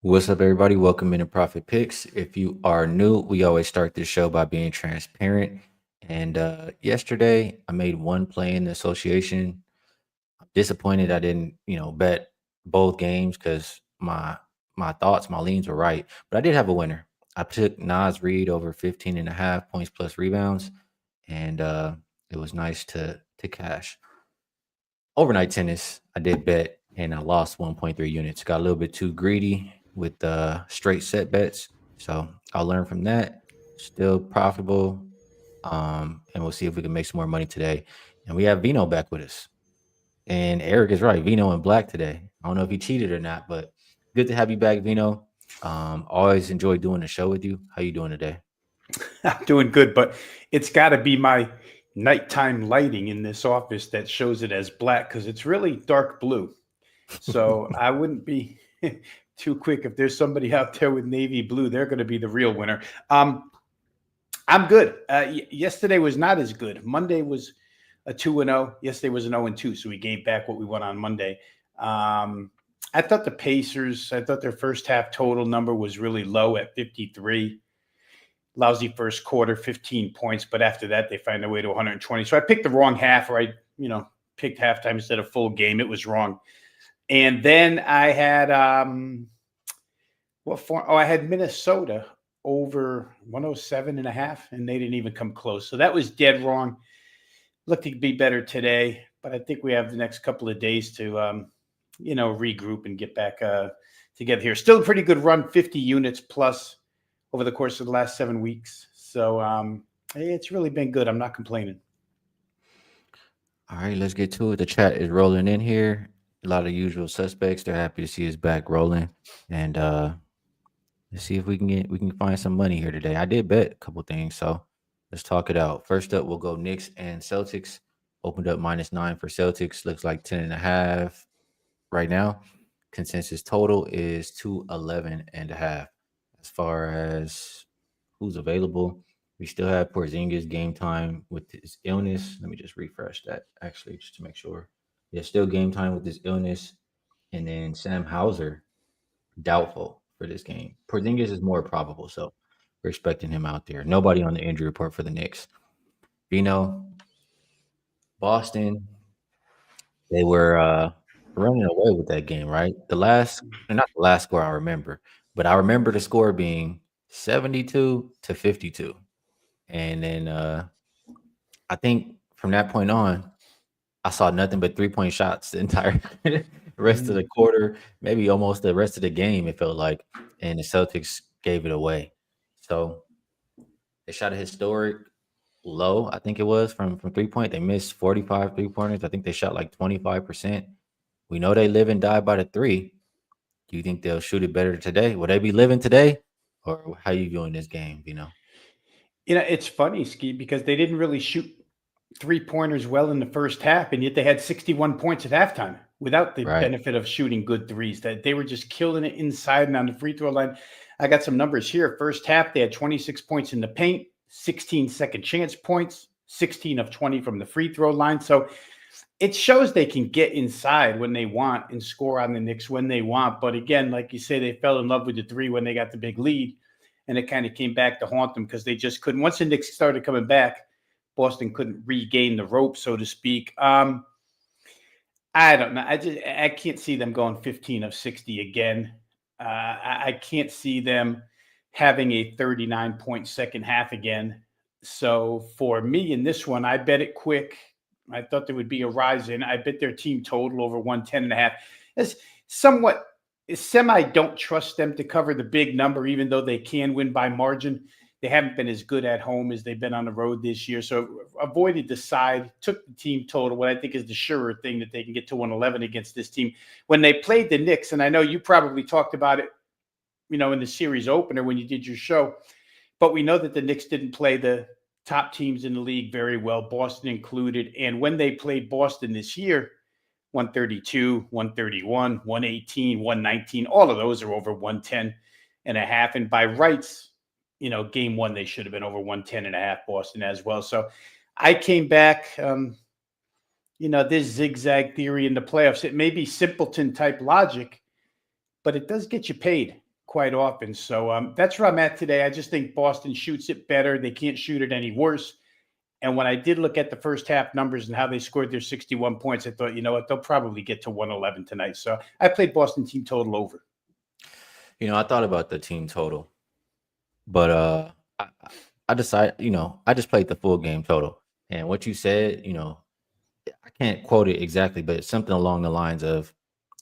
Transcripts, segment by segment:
What's up, everybody? Welcome into Profit Picks. If you are new, we always start this show by being transparent. And yesterday, I made one play in the association. I'm disappointed I didn't, bet both games because my leans were right. But I did have a winner. I took Nas Reed over 15 and a half points plus rebounds, and it was nice to cash. Overnight tennis, I did bet and I lost 1.3 units. Got a little bit too greedy with straight set bets. So I'll learn from that. Still profitable. And we'll see if we can make some more money today. And we have Veno back with us. And Eric is right. Veno in black today. I don't know if he cheated or not, but good to have you back, Veno. Always enjoy doing the show with you. How you doing today? I'm doing good, but it's got to be my nighttime lighting in this office that shows it as black because it's really dark blue. So I wouldn't be too quick if there's somebody out there with navy blue. They're going to be the real winner. I'm good. Yesterday was not as good. Monday was a 2-0. Yesterday was an 0-2. So we gave back what we won on Monday. I thought the Pacers, I thought their first half total number was really low at 53. Lousy first quarter, 15 points, but after that they find their way to 120. So I picked the wrong half, or I, picked halftime instead of full game. It was wrong. And then I had I had Minnesota over 107 and a half, and they didn't even come close. So that was dead wrong. Looked to be better today, but I think we have the next couple of days to regroup and get back together here. Still a pretty good run, 50 units plus over the course of the last 7 weeks. So it's really been good. I'm not complaining. All right, let's get to it. The chat is rolling in here. A lot of usual suspects. They're happy to see us back rolling. And let's see if we can find some money here today. I did bet a couple things, so let's talk it out. First up, we'll go Knicks and Celtics. Opened up -9 for Celtics. Looks like 10.5 right now. Consensus total is 211.5. As far as who's available, we still have Porzingis game time with his illness. Let me just refresh that actually, just to make sure. Yeah, still game time with his illness. And then Sam Hauser doubtful for this game. Porzingis is more probable, so we're expecting him out there. Nobody on the injury report for the Knicks. Vino, Boston, they were running away with that game, right? Not the last score I remember, but I remember the score being 72-52. And then I think from that point on, I saw nothing but 3-point shots the entire rest of the quarter, maybe almost the rest of the game, it felt like, and the Celtics gave it away. So they shot a historic low, I think it was from 3-point. They missed 45 3-pointers. I think they shot like 25%. We know they live and die by the three. Do you think they'll shoot it better today? Will they be living today? Or how you viewing this game, It's funny, Skee, because they didn't really shoot 3-pointers well in the first half, and yet they had 61 points at halftime without the Right. benefit of shooting good threes. That they were just killing it inside and on the free throw line. I got some numbers here. First half, they had 26 points in the paint, 16 second chance points, 16 of 20 from the free throw line. So it shows they can get inside when they want and score on the Knicks when they want. But again, like you say, they fell in love with the three when they got the big lead, and it kind of came back to haunt them because they just couldn't. Once the Knicks started coming back, Boston couldn't regain the rope, so to speak. I don't know. I can't see them going 15 of 60 again. I can't see them having a 39-point second half again. So for me in this one, I bet it quick. I thought there would be a rise in. I bet their team total over 110.5. It's somewhat semi don't trust them to cover the big number, even though they can win by margin. They haven't been as good at home as they've been on the road this year. So avoided the side, took the team total, what I think is the surer thing that they can get to 111 against this team. When they played the Knicks, and I know you probably talked about it, in the series opener when you did your show, but we know that the Knicks didn't play the top teams in the league very well, Boston included. And when they played Boston this year, 132, 131, 118, 119, all of those are over 110.5. And by rights, game one, they should have been over 110.5, Boston as well. So I came back, this zigzag theory in the playoffs. It may be simpleton type logic, but it does get you paid. quite often. So that's where I'm at today. I just think Boston shoots it better. They can't shoot it any worse. And when I did look at the first half numbers and how they scored their 61 points, I thought, you know what, they'll probably get to 111 tonight. So I played Boston team total over. I thought about the team total, but I decided, I just played the full game total. And what you said, I can't quote it exactly, but it's something along the lines of,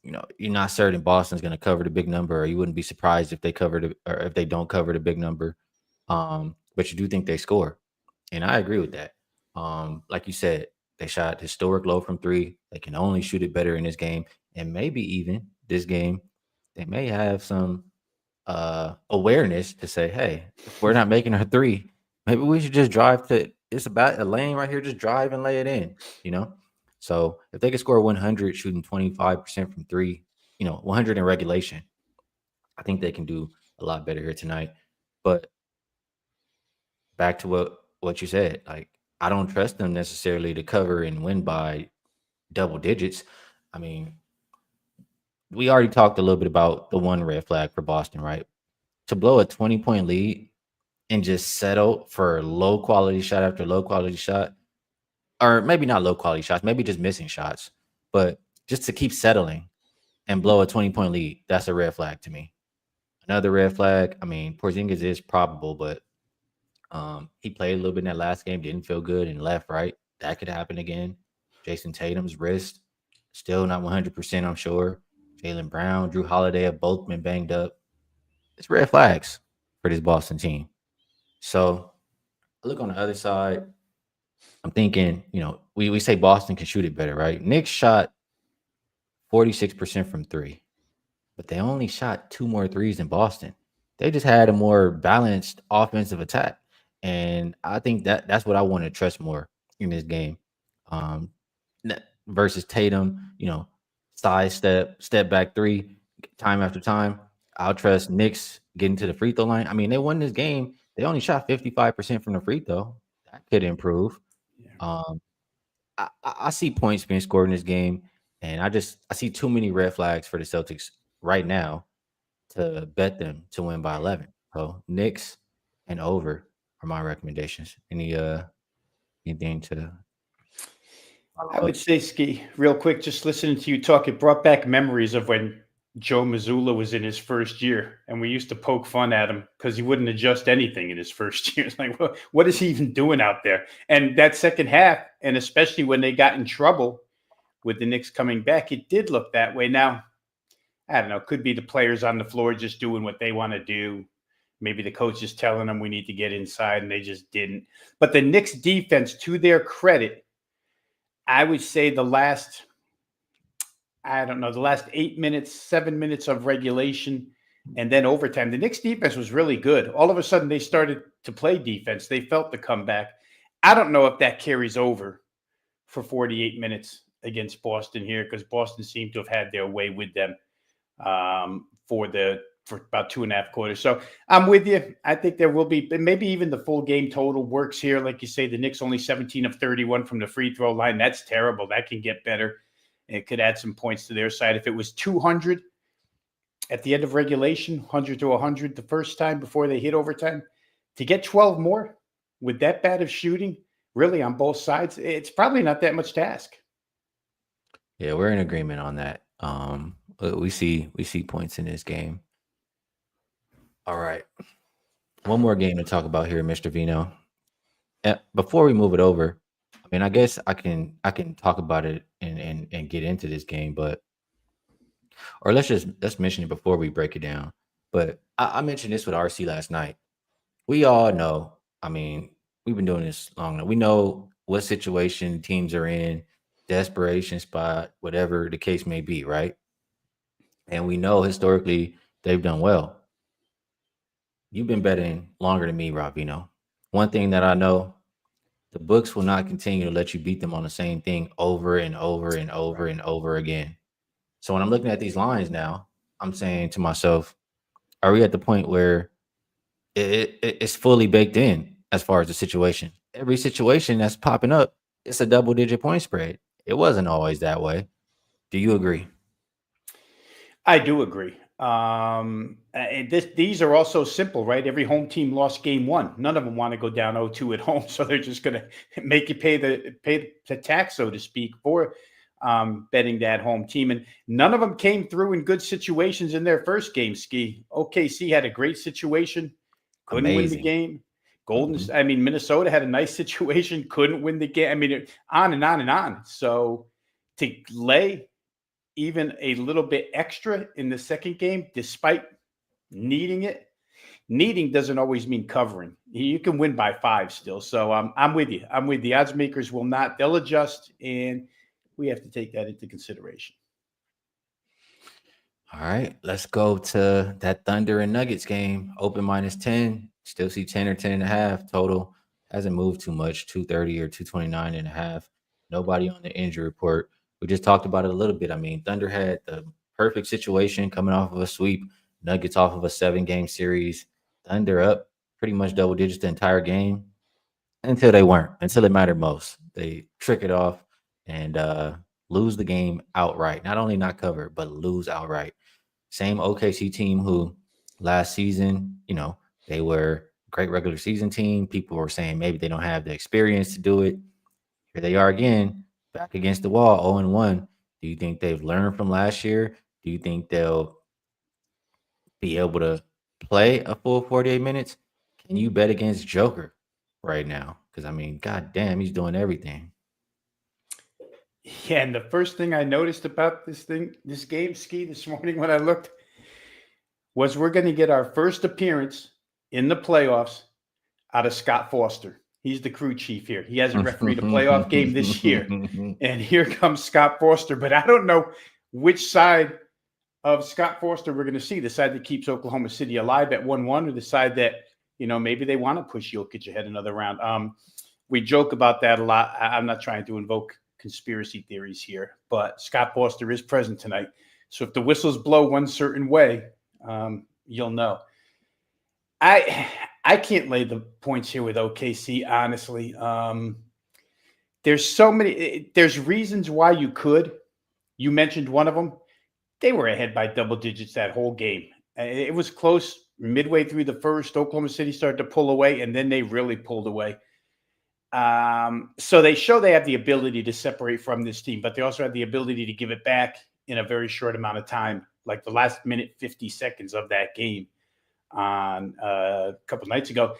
you're not certain Boston's going to cover the big number, or you wouldn't be surprised if they covered it or if they don't cover the big number. But you do think they score, and I agree with that. Like you said, they shot historic low from three. They can only shoot it better in this game, and maybe even this game, they may have some awareness to say, hey, if we're not making our three, maybe we should just drive to it's about a lane right here, just drive and lay it in, you know? So if they could score 100 shooting 25% from three, 100 in regulation, I think they can do a lot better here tonight. But back to what you said, like I don't trust them necessarily to cover and win by double digits. I mean, we already talked a little bit about the one red flag for Boston, right? To blow a 20-point lead and just settle for low quality shot after low quality shot, or maybe not low quality shots, maybe just missing shots, but just to keep settling and blow a 20-point lead, that's a red flag to me. Another red flag, I mean, Porzingis is probable, but he played a little bit in that last game, didn't feel good, and left, right? That could happen again. Jason Tatum's wrist, still not 100%, I'm sure. Jaylen Brown, Drew Holiday have both been banged up. It's red flags for this Boston team. So I look on the other side. I'm thinking, we say Boston can shoot it better, right? Knicks shot 46% from three, but they only shot two more threes than Boston. They just had a more balanced offensive attack. And I think that's what I want to trust more in this game. Um, versus Tatum, step back three, time after time. I'll trust Knicks getting to the free throw line. I mean, they won this game. They only shot 55% from the free throw. That could improve. Um, I see points being scored in this game, and I see too many red flags for the Celtics right now to bet them to win by 11. So Knicks and over are my recommendations. Anything to I follow would up? say, Skee, real quick, just listening to you talk, it brought back memories of when Joe Mazzulla was in his first year, and we used to poke fun at him because he wouldn't adjust anything in his first year. It's like, what is he even doing out there? And that second half, and especially when they got in trouble with the Knicks coming back, it did look that way. Now, I don't know, could be the players on the floor just doing what they want to do. Maybe the coach is telling them we need to get inside, and they just didn't. But the Knicks defense, to their credit, I would say the last 8 minutes, 7 minutes of regulation, and then overtime, the Knicks defense was really good. All of a sudden, they started to play defense. They felt the comeback. I don't know if that carries over for 48 minutes against Boston here, because Boston seemed to have had their way with them for about 2.5 quarters. So I'm with you. I think there will be, maybe even the full game total works here. Like you say, the Knicks only 17 of 31 from the free throw line. That's terrible. That can get better. It could add some points to their side. If it was 200 at the end of regulation, 100 to 100 the first time before they hit overtime, to get 12 more with that bad of shooting, really on both sides, it's probably not that much to ask. Yeah, we're in agreement on that. We see points in this game. All right, one more game to talk about here, Mr. Veno. Before we move it over, I mean, I guess I can talk about it and get into this game, but or let's mention it before we break it down. But I mentioned this with RC last night. We all know. I mean, we've been doing this long enough. We know what situation teams are in, desperation spot, whatever the case may be, right? And we know historically they've done well. You've been betting longer than me, Ravino. One thing that I know, the books will not continue to let you beat them on the same thing over and over and over and over again. So when I'm looking at these lines now, I'm saying to myself, are we at the point where it's fully baked in as far as the situation? Every situation that's popping up, it's a double digit point spread. It wasn't always that way. Do you agree? I do agree. These are also simple, right? Every home team lost game one. None of them want to go down 0-2 at home, so they're just going to make you pay the tax, so to speak, for betting that home team. And none of them came through in good situations in their first game. Skee. OKC had a great situation, couldn't win the Amazing. game. Mhm. Minnesota had a nice situation, couldn't win the game. I mean, on and on and on. So to lay even a little bit extra in the second game, despite needing it, needing doesn't always mean covering. You can win by 5 still. So I'm with you. I'm with the odds makers will not. They'll adjust, and we have to take that into consideration. All right, let's go to that Thunder and Nuggets game. Open -10. Still see 10 or 10 and a half total. Hasn't moved too much, 230 or 229 and a half. Nobody on the injury report. We just talked about it a little bit. I mean, Thunder had the perfect situation coming off of a sweep, Nuggets off of a 7-game series. Thunder up pretty much double digits the entire game until they weren't, until it mattered most. They trick it off and lose the game outright. Not only not cover, but lose outright. Same OKC team who last season, they were a great regular season team. People were saying maybe they don't have the experience to do it. Here they are again, back against the wall, 0-1. Do you think they've learned from last year? Do you think they'll be able to play a full 48 minutes? Can you bet against Joker right now? Because, I mean, god damn, he's doing everything. Yeah, and the first thing I noticed about this game, Skee, this morning when I looked, was we're going to get our first appearance in the playoffs out of Scott Foster. He's the crew chief here. He hasn't refereed a playoff game this year. And here comes Scott Foster. But I don't know which side of Scott Foster we're going to see, the side that keeps Oklahoma City alive at 1-1 or the side that, maybe they want to push Jokic ahead another round. We joke about that a lot. I'm not trying to invoke conspiracy theories here, but Scott Foster is present tonight. So if the whistles blow one certain way, you'll know. I can't lay the points here with OKC, honestly. There's reasons why you could. You mentioned one of them. They were ahead by double digits that whole game. It was close midway through the first. Oklahoma City started to pull away, and then they really pulled away. So they show they have the ability to separate from this team, but they also have the ability to give it back in a very short amount of time, like the last minute 50 seconds of that game on a couple nights ago.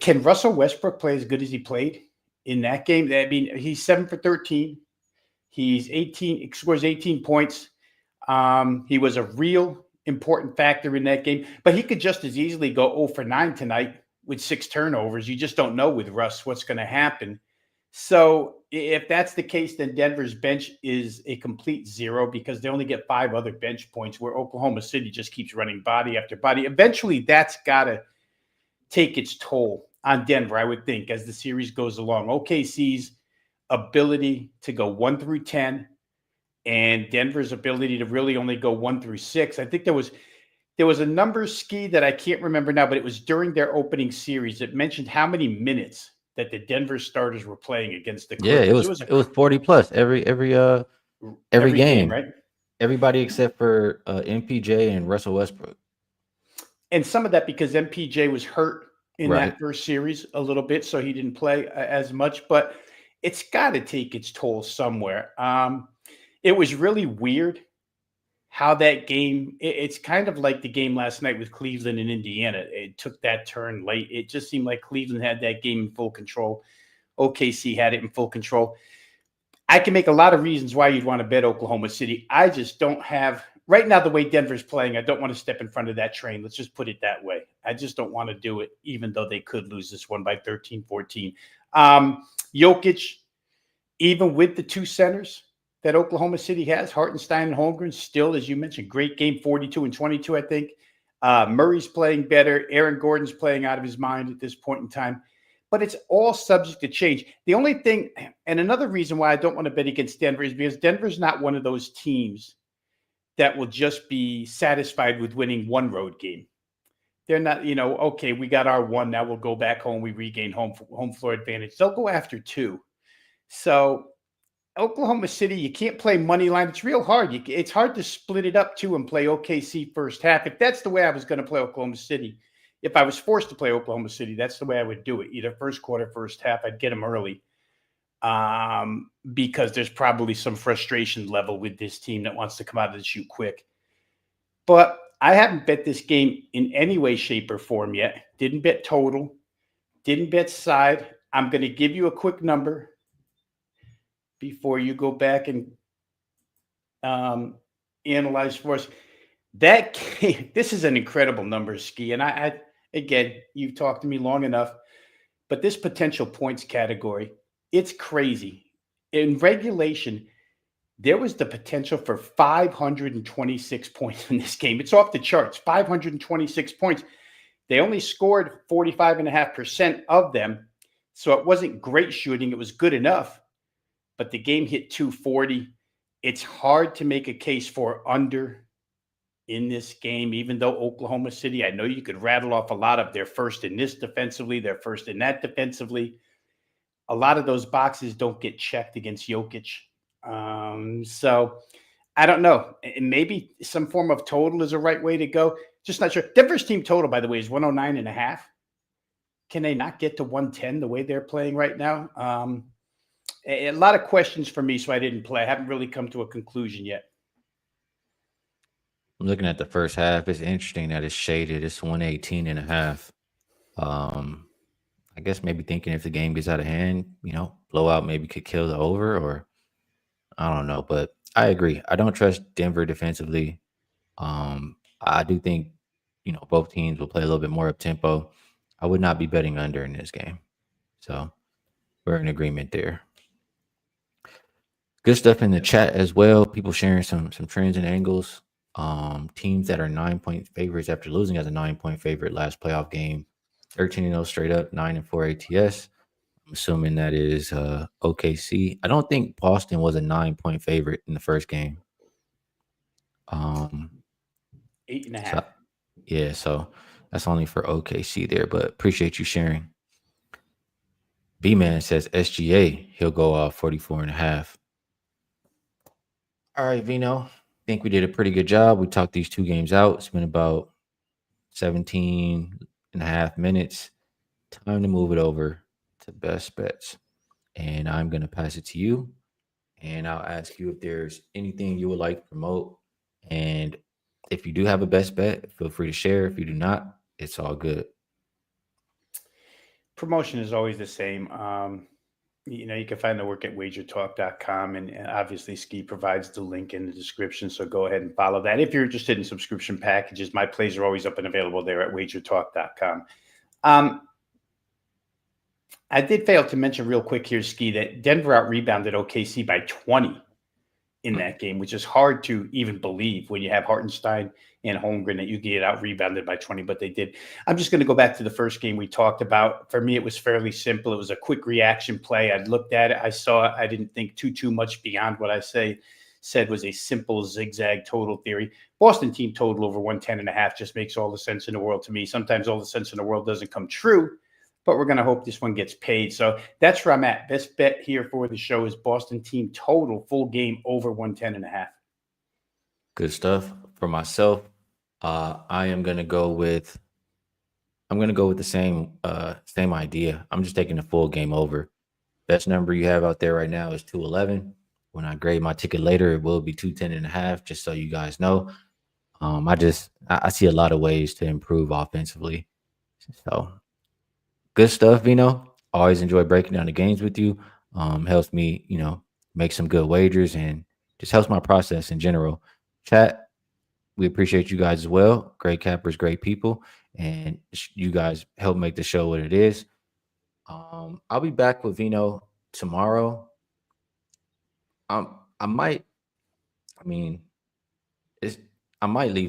Can Russell Westbrook play as good as he played in that game? I mean, he's 7 for 13. He's 18, he scores 18 points. He was a real important factor in that game, but he could just as easily go 0 for 9 tonight with 6 turnovers. You just don't know with Russ what's going to happen. So if that's the case, then Denver's bench is a complete zero because they only get 5 other bench points where Oklahoma City just keeps running body after body. Eventually, that's got to take its toll on Denver, I would think, as the series goes along. OKC's ability to go 1 through 10 and Denver's ability to really only go 1 through 6. I think there was a number, Skee, that I can't remember now, but it was during their opening series. It mentioned how many minutes that the Denver starters were playing against the Yeah, Clippers. it was 40 plus every every game, game. right? Everybody except for MPJ and Russell Westbrook. And some of that because MPJ was hurt in Right. that first series a little bit, so he didn't play as much. But it's got to take its toll somewhere. It was really weird how that game, it's kind of like the game last night with Cleveland and Indiana. It took that turn late. It just seemed like Cleveland had that game in full control. OKC had it in full control. I can make a lot of reasons why you'd want to bet Oklahoma City. I just don't have, right now, the way Denver's playing, I don't want to step in front of that train. Let's just put it that way. I just don't want to do it, even though they could lose this one by 13, 14. Jokic, even with the 2 centers that Oklahoma City has, Hartenstein and Holmgren, still, as you mentioned, great game, 42 and 22, I think. Murray's playing better. Aaron Gordon's playing out of his mind at this point in time. But it's all subject to change. The only thing, and another reason why I don't want to bet against Denver is because Denver's not one of those teams that will just be satisfied with winning one road game. They're not, okay, we got our one, now we'll go back home, we regain home floor advantage. They'll go after 2. So Oklahoma City, you can't play money line. It's real hard. It's hard to split it up too and play OKC first half. If that's the way I was going to play Oklahoma City, if I was forced to play Oklahoma City, that's the way I would do it. Either first quarter, first half. I'd get them early, because there's probably some frustration level with this team that wants to come out of the chute quick. But I haven't bet this game in any way, shape, or form yet. Didn't bet total. Didn't bet side. I'm going to give you a quick number before you go back and analyze for us. That game, this is an incredible number, Skee. And I again, you've talked to me long enough, but this potential points category, it's crazy. In regulation, there was the potential for 526 points in this game. It's off the charts, 526 points. They only scored 45.5% of them. So it wasn't great shooting. It was good enough. But the game hit 240. It's hard to make a case for under in this game, even though Oklahoma City, I know you could rattle off a lot of they're first in this defensively, they're first in that defensively. A lot of those boxes don't get checked against Jokic. So I don't know. Maybe some form of total is a right way to go. Just not sure. Denver's team total, by the way, is 109.5. Can they not get to 110 the way they're playing right now? A lot of questions for me, so I didn't play. I haven't really come to a conclusion yet. I'm looking at the first half. It's interesting that it's shaded. It's 118.5. I guess maybe thinking if the game gets out of hand, blowout maybe could kill the over, or I don't know. But I agree. I don't trust Denver defensively. I do think, both teams will play a little bit more up tempo. I would not be betting under in this game. So we're in agreement there. Good stuff in the chat as well. People sharing some trends and angles. Teams that are 9-point favorites after losing as a 9-point favorite last playoff game, 13-0 straight up, 9-4 ATS. I'm assuming that is OKC. I don't think Boston was a 9-point favorite in the first game. 8.5. So, yeah, so that's only for OKC there, but appreciate you sharing. B-Man says SGA, he'll go off 44.5. All right, Veno. I think we did a pretty good job. We talked these two games out. It's been about 17.5 minutes. Time to move it over to best bets. And I'm going to pass it to you. And I'll ask you if there's anything you would like to promote. And if you do have a best bet, feel free to share. If you do not, it's all good. Promotion is always the same. You can find the work at wagertalk.com, and obviously Skee provides the link in the description. So go ahead and follow that. If you're interested in subscription packages, my plays are always up and available there at wagertalk.com. I did fail to mention real quick here, Skee, that Denver out-rebounded OKC by 20 in that game, which is hard to even believe when you have Hartenstein and Holmgren that you get out-rebounded by 20, but they did. I'm just going to go back to the first game we talked about. For me, it was fairly simple. It was a quick reaction play. I looked at it. I saw it. I didn't think too much beyond what I said was a simple zigzag total theory. Boston team total over 110.5 just makes all the sense in the world to me. Sometimes all the sense in the world doesn't come true, but we're going to hope this one gets paid. So that's where I'm at. Best bet here for the show is Boston team total full game over 110.5. Good stuff. For myself, I'm going to go with the same idea. I'm just taking the full game over. Best number you have out there right now is 211. When I grade my ticket later, it will be 210.5, just so you guys know. I see a lot of ways to improve offensively. So good stuff, Veno. Always enjoy breaking down the games with you. Helps me, make some good wagers, and just helps my process in general. Chat, we appreciate you guys as well. Great cappers, great people, and you guys help make the show what it is. I'll be back with Veno tomorrow. I might leave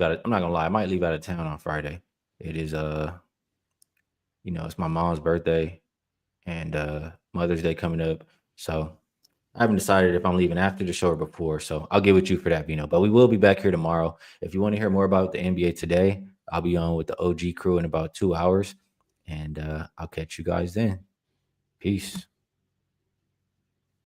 out. I'm not gonna lie. I might leave out of town on Friday. It is it's my mom's birthday and Mother's Day coming up. So I haven't decided if I'm leaving after the show or before. So I'll get with you for that, Veno. But we will be back here tomorrow. If you want to hear more about the NBA today, I'll be on with the OG crew in about 2 hours. And I'll catch you guys then. Peace.